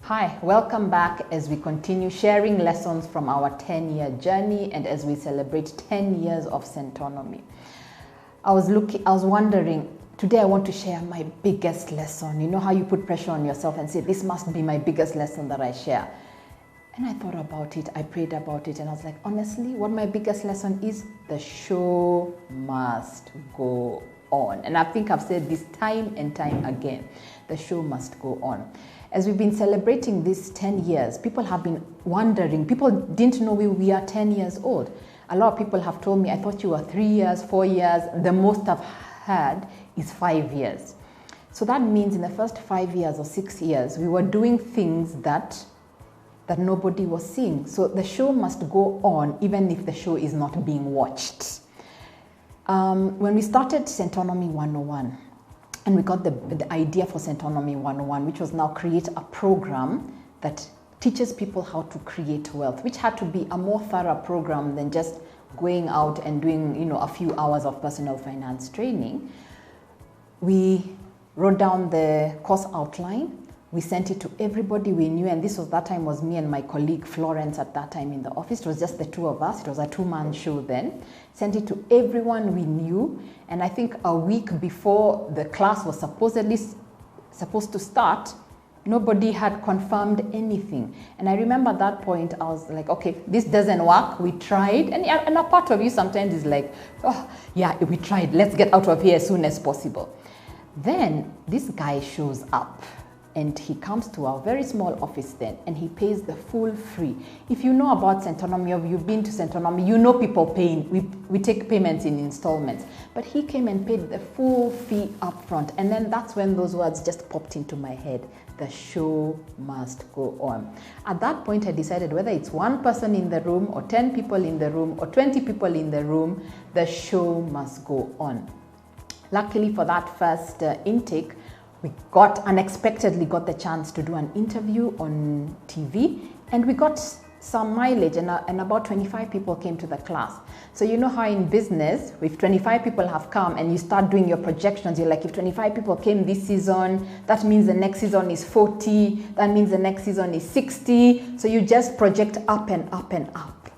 Hi, welcome back as we continue sharing lessons from our 10-year journey and as we celebrate 10 years of Centonomy. I was wondering, today I want to share my biggest lesson. You know how you put pressure on yourself and say, this must be my biggest lesson that I share. And I thought about it, I prayed about it, and I was like, honestly, what my biggest lesson is, the show must go on. And I think I've said this time and time again, the show must go on. As we've been celebrating these 10 years, people have been wondering, people didn't know we are 10 years old. A lot of people have told me, I thought you were 3 years, 4 years. The most I've had is 5 years. So that means in the first 5 years or 6 years, we were doing things that nobody was seeing. So the show must go on even if the show is not being watched. When we started Centonomy 101, and we got the idea for Centonomy 101, which was now create a program that teaches people how to create wealth, which had to be a more thorough program than just going out and doing, a few hours of personal finance training. We wrote down the course outline. We sent it to everybody we knew, and that time was me and my colleague Florence at that time in the office. It was just the two of us. It was a two-man show then. Sent it to everyone we knew, and I think a week before the class was supposed to start, nobody had confirmed anything. And I remember at that point, I was like, okay, this doesn't work. We tried, and a part of you sometimes is like, oh, yeah, we tried. Let's get out of here as soon as possible. Then this guy shows up. And he comes to our very small office then, and he pays the full free. If you know about Centonomy, or you've been to Centonomy, you know people paying. We take payments in installments. But he came and paid the full fee up front. And then that's when those words just popped into my head. The show must go on. At that point, I decided whether it's one person in the room, or 10 people in the room, or 20 people in the room, the show must go on. Luckily for that first intake, we unexpectedly got the chance to do an interview on TV, and we got some mileage, and about 25 people came to the class. So you know how in business, if 25 people have come and you start doing your projections, you're like, if 25 people came this season, that means the next season is 40, that means the next season is 60. So you just project up and up and up.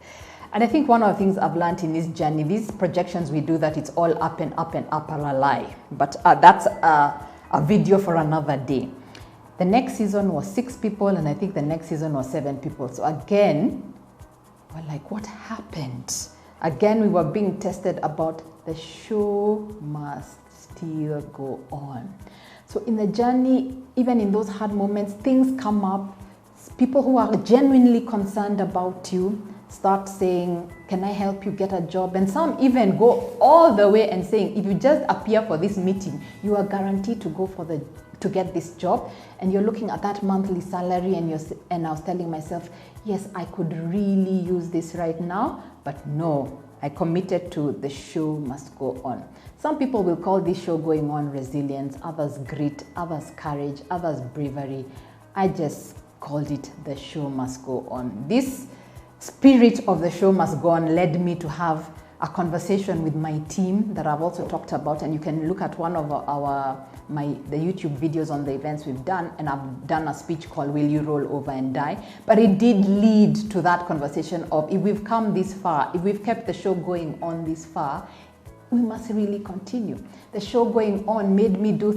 And I think one of the things I've learned in this journey, these projections we do that it's all up and up and up are a lie. But that's a video for another day. The next season was 6 people, and I think the next season was 7 people. So again, we're like, what happened? Again, we were being tested about the show must still go on. So in the journey, even in those hard moments, things come up. People who are genuinely concerned about you start saying, can I help you get a job? And some even go all the way and saying, if you just appear for this meeting, you are guaranteed to get this job. And you're looking at that monthly salary, and I was telling myself, yes, I could really use this right now, but no, I committed to the show must go on. Some people will call this show going on resilience, others grit, others courage, others bravery. I just called it the show must go on. This spirit of the show must go on led me to have a conversation with my team that I've also talked about, and you can look at one of the YouTube videos on the events we've done, and I've done a speech called Will You Roll Over and Die? But it did lead to that conversation of, if we've come this far, if we've kept the show going on this far, we must really continue. The show going on made me do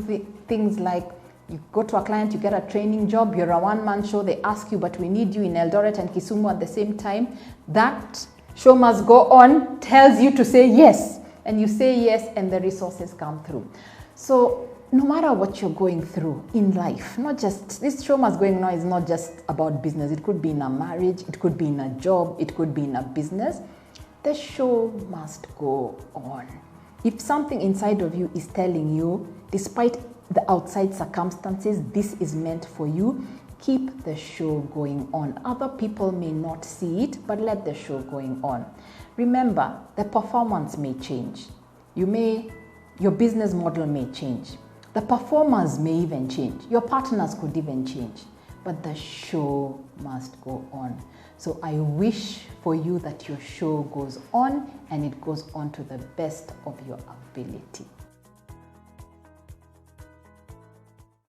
things like, you go to a client, you get a training job, you're a one-man show, they ask you, but we need you in Eldoret and Kisumu at the same time. That show must go on tells you to say yes, and you say yes, and the resources come through. So no matter what you're going through in life, this show must go on is not just about business. It could be in a marriage, it could be in a job, it could be in a business. The show must go on. If something inside of you is telling you, despite the outside circumstances, this is meant for you, keep the show going on. Other people may not see it, but let the show going on. Remember, the performance may change. Your business model may change. The performers may even change. Your partners could even change. But the show must go on. So I wish for you that your show goes on, and it goes on to the best of your ability.